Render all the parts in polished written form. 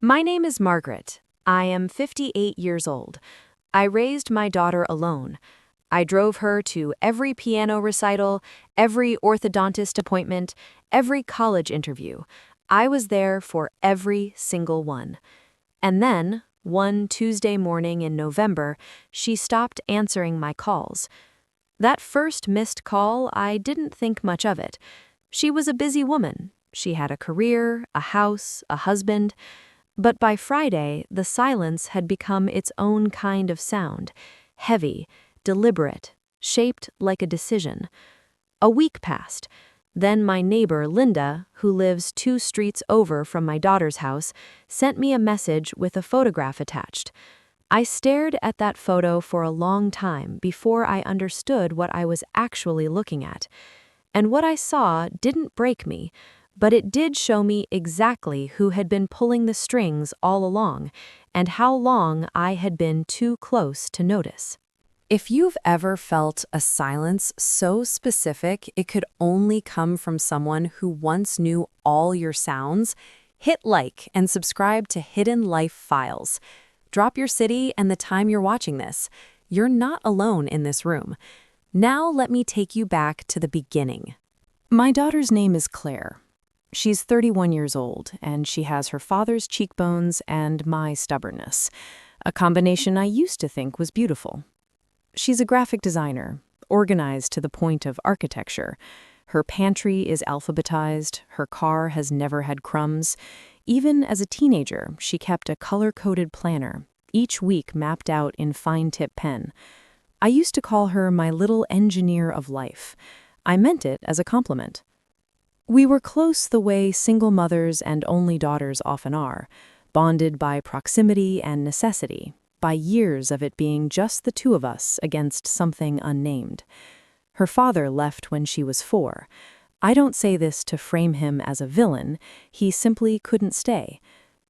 My name is Margaret. I am 58 years old. I raised my daughter alone. I drove her to every piano recital, every orthodontist appointment, every college interview. I was there for every single one. And then, one Tuesday morning in November, she stopped answering my calls. That first missed call, I didn't think much of it. She was a busy woman. She had a career, a house, a husband. But by Friday, the silence had become its own kind of sound, heavy, deliberate, shaped like a decision. A week passed. Then my neighbor, Linda, who lives 2 streets over from my daughter's house, sent me a message with a photograph attached. I stared at that photo for a long time before I understood what I was actually looking at. And what I saw didn't break me, but it did show me exactly who had been pulling the strings all along, and how long I had been too close to notice. If you've ever felt a silence so specific it could only come from someone who once knew all your sounds, hit like and subscribe to Hidden Life Files. Drop your city and the time you're watching this. You're not alone in this room. Now let me take you back to the beginning. My daughter's name is Claire. She's 31 years old, and she has her father's cheekbones and my stubbornness, a combination I used to think was beautiful. She's a graphic designer, organized to the point of architecture. Her pantry is alphabetized, her car has never had crumbs. Even as a teenager, she kept a color-coded planner, each week mapped out in fine-tip pen. I used to call her my little engineer of life. I meant it as a compliment. We were close the way single mothers and only daughters often are, bonded by proximity and necessity, by years of it being just the two of us against something unnamed. Her father left when she was 4. I don't say this to frame him as a villain, he simply couldn't stay.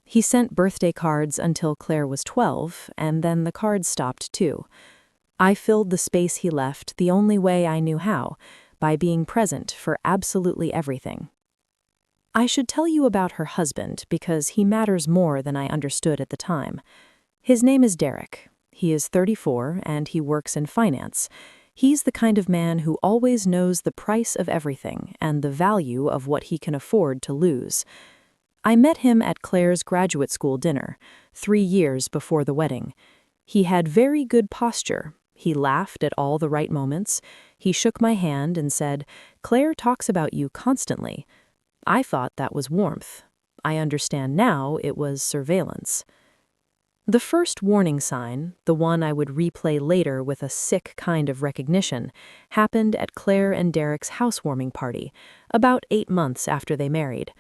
He sent birthday cards until Claire was 12, and then the cards stopped too. I filled the space he left the only way I knew how, by being present for absolutely everything. I should tell you about her husband because he matters more than I understood at the time. His name is Derek. He is 34 and he works in finance. He's the kind of man who always knows the price of everything and the value of what he can afford to lose. I met him at Claire's graduate school dinner, 3 years before the wedding. He had very good posture. He laughed at all the right moments. He shook my hand and said, "Claire talks about you constantly." I thought that was warmth. I understand now it was surveillance. The first warning sign, the one I would replay later with a sick kind of recognition, happened at Claire and Derek's housewarming party, about 8 months after they married.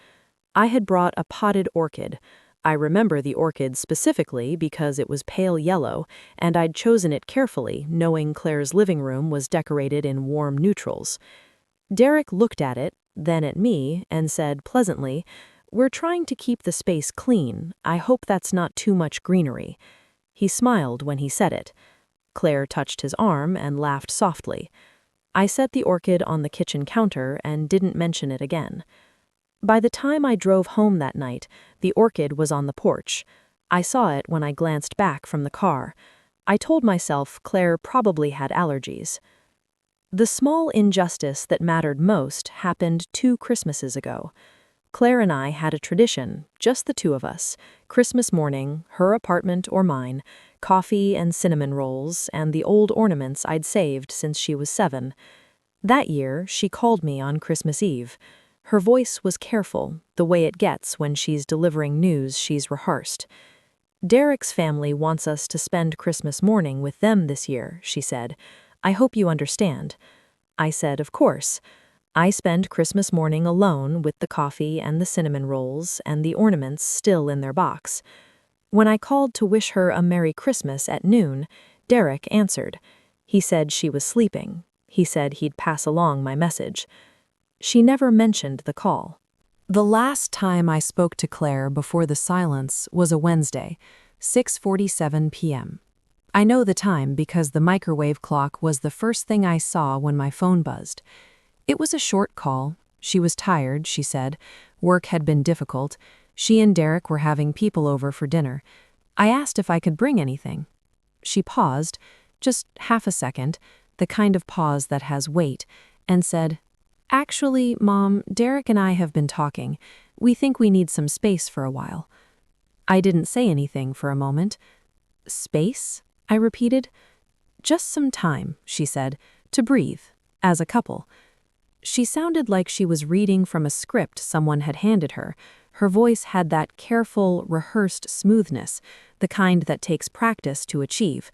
I had brought a potted orchid. I remember the orchid specifically because it was pale yellow, and I'd chosen it carefully, knowing Claire's living room was decorated in warm neutrals. Derek looked at it, then at me, and said pleasantly, "We're trying to keep the space clean. I hope that's not too much greenery." He smiled when he said it. Claire touched his arm and laughed softly. I set the orchid on the kitchen counter and didn't mention it again. By the time I drove home that night, the orchid was on the porch. I saw it when I glanced back from the car. I told myself Claire probably had allergies. The small injustice that mattered most happened 2 Christmases ago. Claire and I had a tradition, just the two of us, Christmas morning, her apartment or mine, coffee and cinnamon rolls, and the old ornaments I'd saved since she was 7. That year, she called me on Christmas Eve. Her voice was careful, the way it gets when she's delivering news she's rehearsed. "Derek's family wants us to spend Christmas morning with them this year," she said. "I hope you understand." I said, "Of course." I spend Christmas morning alone with the coffee and the cinnamon rolls and the ornaments still in their box. When I called to wish her a Merry Christmas at noon, Derek answered. He said she was sleeping. He said he'd pass along my message. She never mentioned the call. The last time I spoke to Claire before the silence was a Wednesday, 6:47 p.m. I know the time because the microwave clock was the first thing I saw when my phone buzzed. It was a short call. She was tired, she said. Work had been difficult. She and Derek were having people over for dinner. I asked if I could bring anything. She paused, just half a second, the kind of pause that has weight, and said, "Actually, Mom, Derek and I have been talking. We think we need some space for a while." I didn't say anything for a moment. "Space?" I repeated. "Just some time," she said, "to breathe, as a couple." She sounded like she was reading from a script someone had handed her. Her voice had that careful, rehearsed smoothness, the kind that takes practice to achieve.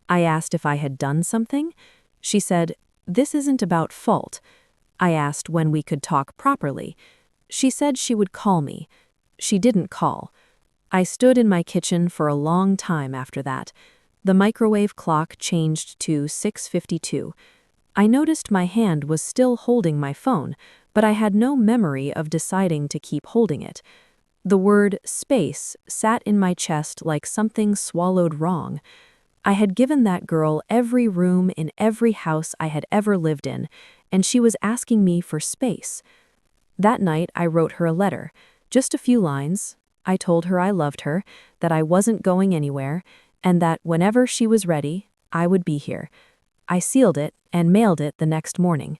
I asked if I had done something. She said, "This isn't about fault." I asked when we could talk properly. She said she would call me. She didn't call. I stood in my kitchen for a long time after that. The microwave clock changed to 6:52. I noticed my hand was still holding my phone, but I had no memory of deciding to keep holding it. The word space sat in my chest like something swallowed wrong. I had given that girl every room in every house I had ever lived in, and she was asking me for space. That night I wrote her a letter, just a few lines. I told her I loved her, that I wasn't going anywhere, and that whenever she was ready, I would be here. I sealed it and mailed it the next morning.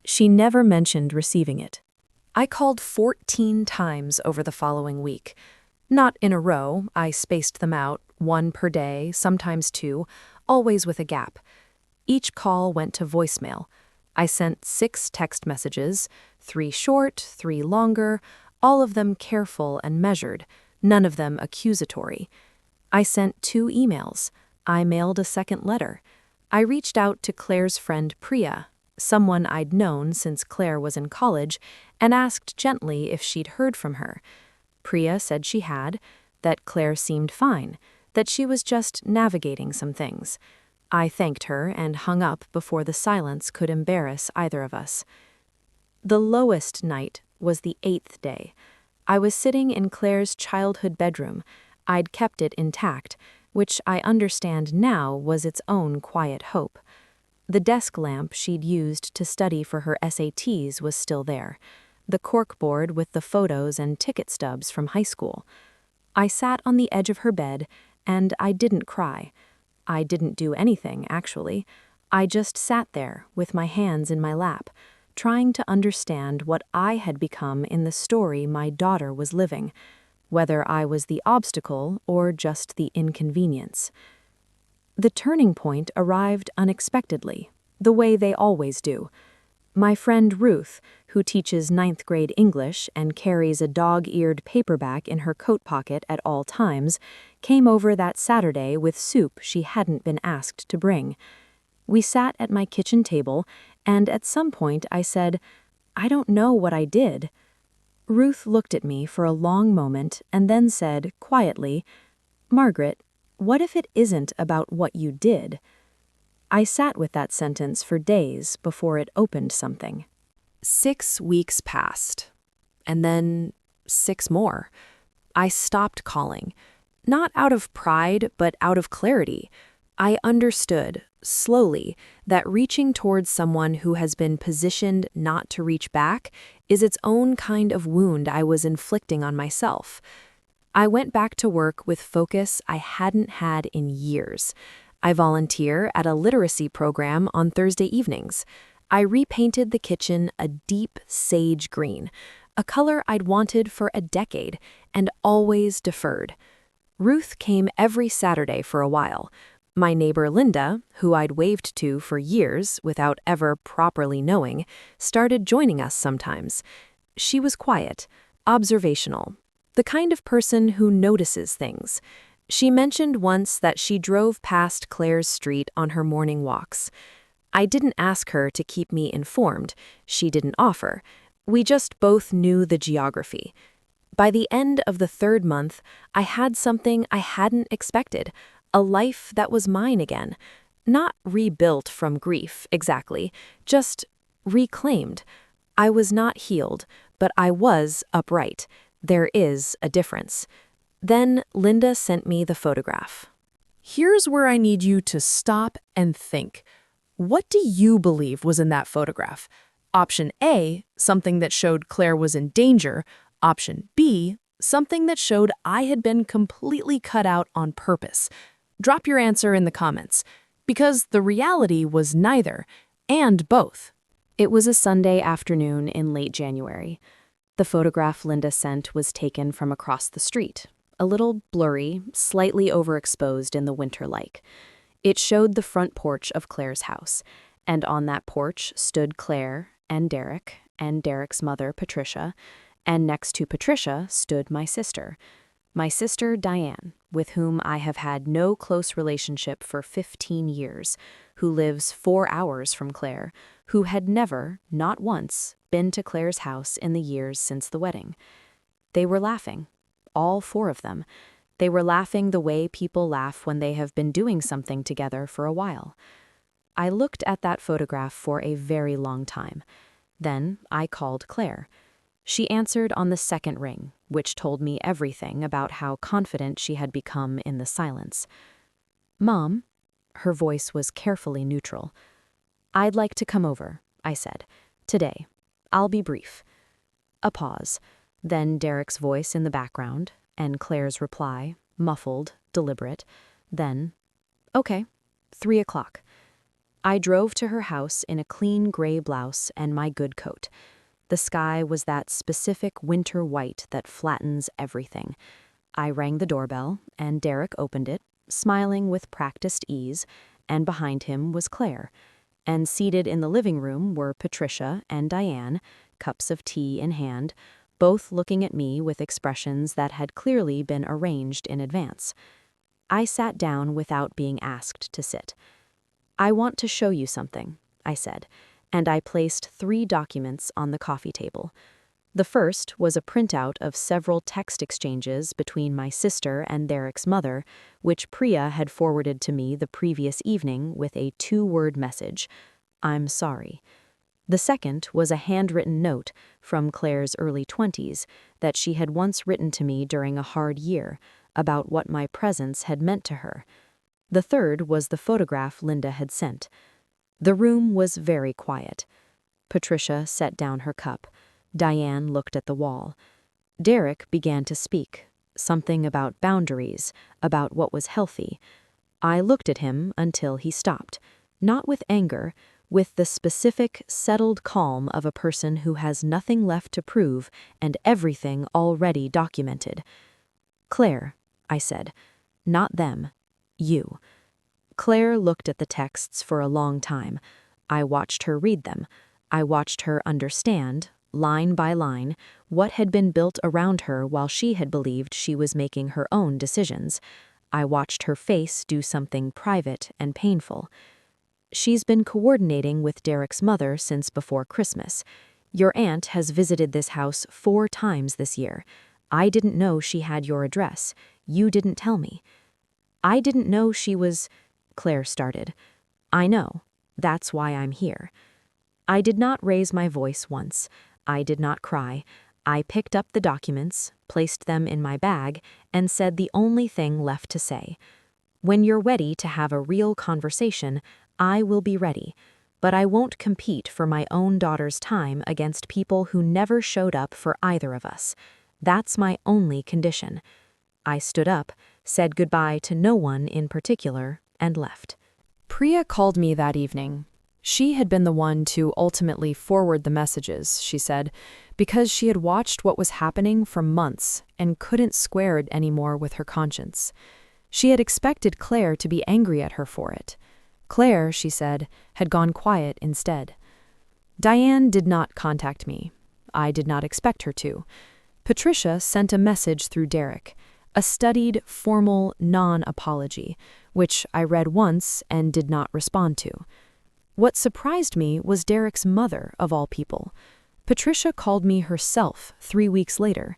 She never mentioned receiving it. I called 14 times over the following week. Not in a row, I spaced them out, one per day, sometimes two, always with a gap. Each call went to voicemail. I sent 6 text messages, 3 short, 3 longer, all of them careful and measured, none of them accusatory. I sent 2 emails. I mailed a second letter. I reached out to Claire's friend Priya, someone I'd known since Claire was in college, and asked gently if she'd heard from her. Priya said she had, that Claire seemed fine, that she was just navigating some things. I thanked her and hung up before the silence could embarrass either of us. The lowest night was the 8th day. I was sitting in Claire's childhood bedroom. I'd kept it intact, which I understand now was its own quiet hope. The desk lamp she'd used to study for her SATs was still there, the corkboard with the photos and ticket stubs from high school. I sat on the edge of her bed, and I didn't cry. I didn't do anything, actually. I just sat there with my hands in my lap, trying to understand what I had become in the story my daughter was living, whether I was the obstacle or just the inconvenience. The turning point arrived unexpectedly, the way they always do. My friend Ruth, who teaches 9th grade English and carries a dog-eared paperback in her coat pocket at all times, came over that Saturday with soup she hadn't been asked to bring. We sat at my kitchen table, and at some point I said, "I don't know what I did." Ruth looked at me for a long moment and then said, quietly, "Margaret, what if it isn't about what you did?" I sat with that sentence for days before it opened something. 6 weeks passed, and then 6 more. I stopped calling, not out of pride, but out of clarity. I understood, slowly, that reaching towards someone who has been positioned not to reach back is its own kind of wound I was inflicting on myself. I went back to work with focus I hadn't had in years. I volunteer at a literacy program on Thursday evenings. I repainted the kitchen a deep sage green, a color I'd wanted for a decade and always deferred. Ruth came every Saturday for a while. My neighbor Linda, who I'd waved to for years without ever properly knowing, started joining us sometimes. She was quiet, observational, the kind of person who notices things. She mentioned once that she drove past Claire's street on her morning walks. I didn't ask her to keep me informed. She didn't offer. We just both knew the geography. By the end of the 3rd month, I had something I hadn't expected, a life that was mine again. Not rebuilt from grief, exactly, just reclaimed. I was not healed, but I was upright. There is a difference. Then Linda sent me the photograph. Here's where I need you to stop and think. What do you believe was in that photograph? Option A, something that showed Claire was in danger. Option B, something that showed I had been completely cut out on purpose. Drop your answer in the comments, because the reality was neither, and both. It was a Sunday afternoon in late January. The photograph Linda sent was taken from across the street, a little blurry, slightly overexposed in the winter light. It showed the front porch of Claire's house, and on that porch stood Claire and Derek's mother, Patricia, and next to Patricia stood my sister Diane, with whom I have had no close relationship for 15 years, who lives 4 hours from Claire, who had never, not once, been to Claire's house in the years since the wedding. They were laughing, all 4 of them. They were laughing the way people laugh when they have been doing something together for a while. I looked at that photograph for a very long time. Then I called Claire. She answered on the second ring, which told me everything about how confident she had become in the silence. "Mom," her voice was carefully neutral. "I'd like to come over," I said. "Today. I'll be brief." A pause, then Derek's voice in the background, and Claire's reply, muffled, deliberate. Then, "Okay, 3 o'clock." I drove to her house in a clean gray blouse and my good coat. The sky was that specific winter white that flattens everything. I rang the doorbell, and Derek opened it, smiling with practiced ease, and behind him was Claire. And seated in the living room were Patricia and Diane, cups of tea in hand, both looking at me with expressions that had clearly been arranged in advance. I sat down without being asked to sit. "I want to show you something," I said, and I placed 3 documents on the coffee table. The first was a printout of several text exchanges between my sister and Derek's mother, which Priya had forwarded to me the previous evening with a 2-word message: "I'm sorry." The second was a handwritten note from Claire's early 20s that she had once written to me during a hard year about what my presence had meant to her. The third was the photograph Linda had sent. The room was very quiet. Patricia set down her cup. Diane looked at the wall. Derek began to speak, something about boundaries, about what was healthy. I looked at him until he stopped, not with anger, with the specific, settled calm of a person who has nothing left to prove and everything already documented. "Claire," I said, "not them, you." Claire looked at the texts for a long time. I watched her read them. I watched her understand, line by line, what had been built around her while she had believed she was making her own decisions. I watched her face do something private and painful. "She's been coordinating with Derek's mother since before Christmas. Your aunt has visited this house 4 times this year. I didn't know she had your address. You didn't tell me." "I didn't know she was—" Claire started. "I know. That's why I'm here." I did not raise my voice once. I did not cry. I picked up the documents, placed them in my bag, and said the only thing left to say. "When you're ready to have a real conversation, I will be ready. But I won't compete for my own daughter's time against people who never showed up for either of us. That's my only condition." I stood up, said goodbye to no one in particular, and left. Priya called me that evening. She had been the one to ultimately forward the messages, she said, because she had watched what was happening for months and couldn't square it anymore with her conscience. She had expected Claire to be angry at her for it. Claire, she said, had gone quiet instead. Diane did not contact me. I did not expect her to. Patricia sent a message through Derek, a studied, formal non-apology, which I read once and did not respond to. What surprised me was Derek's mother, of all people. Patricia called me herself 3 weeks later.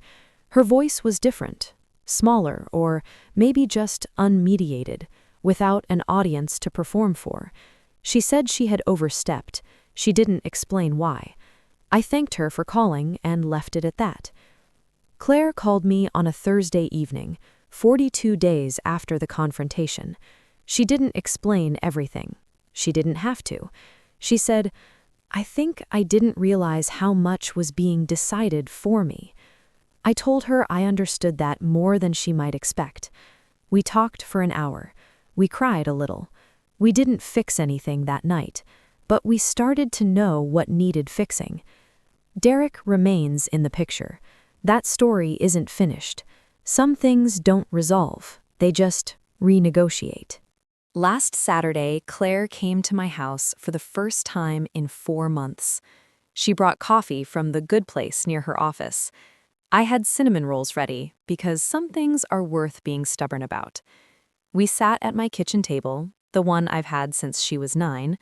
Her voice was different, smaller, or maybe just unmediated, without an audience to perform for. She said she had overstepped. She didn't explain why. I thanked her for calling and left it at that. Claire called me on a Thursday evening, 42 days after the confrontation. She didn't explain everything. She didn't have to. She said, "I think I didn't realize how much was being decided for me." I told her I understood that more than she might expect. We talked for an hour. We cried a little. We didn't fix anything that night, but we started to know what needed fixing. Derek remains in the picture. That story isn't finished. Some things don't resolve, they just renegotiate. Last Saturday, Claire came to my house for the first time in 4 months. She brought coffee from the good place near her office. I had cinnamon rolls ready because some things are worth being stubborn about. We sat at my kitchen table, the one I've had since she was 9.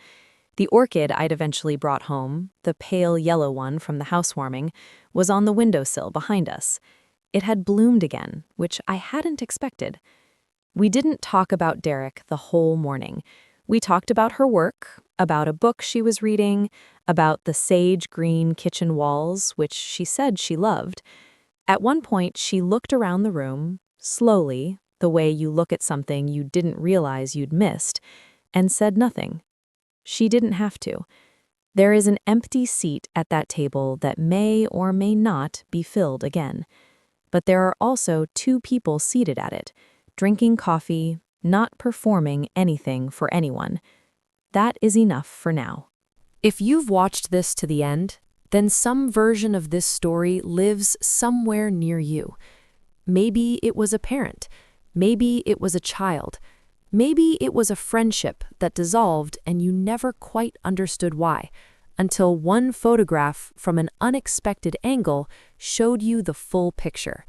The orchid I'd eventually brought home, the pale yellow one from the housewarming, was on the windowsill behind us. It had bloomed again, which I hadn't expected. We didn't talk about Derek the whole morning. We talked about her work, about a book she was reading, about the sage green kitchen walls, which she said she loved. At one point, she looked around the room, slowly, the way you look at something you didn't realize you'd missed, and said nothing. She didn't have to. There is an empty seat at that table that may or may not be filled again. But there are also 2 people seated at it, drinking coffee, not performing anything for anyone. That is enough for now. If you've watched this to the end, then some version of this story lives somewhere near you. Maybe it was a parent. Maybe it was a child. Maybe it was a friendship that dissolved and you never quite understood why, until one photograph from an unexpected angle showed you the full picture.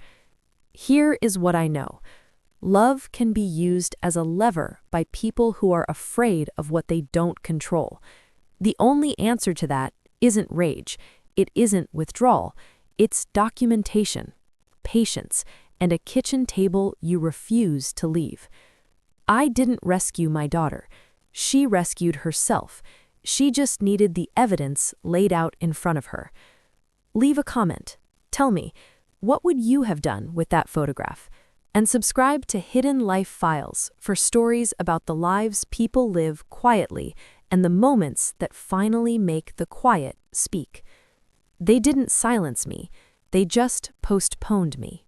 Here is what I know. Love can be used as a lever by people who are afraid of what they don't control. The only answer to that isn't rage, it isn't withdrawal, it's documentation, patience, and a kitchen table you refuse to leave. I didn't rescue my daughter. She rescued herself. She just needed the evidence laid out in front of her. Leave a comment. Tell me, what would you have done with that photograph? And subscribe to Hidden Life Files for stories about the lives people live quietly and the moments that finally make the quiet speak. They didn't silence me. They just postponed me.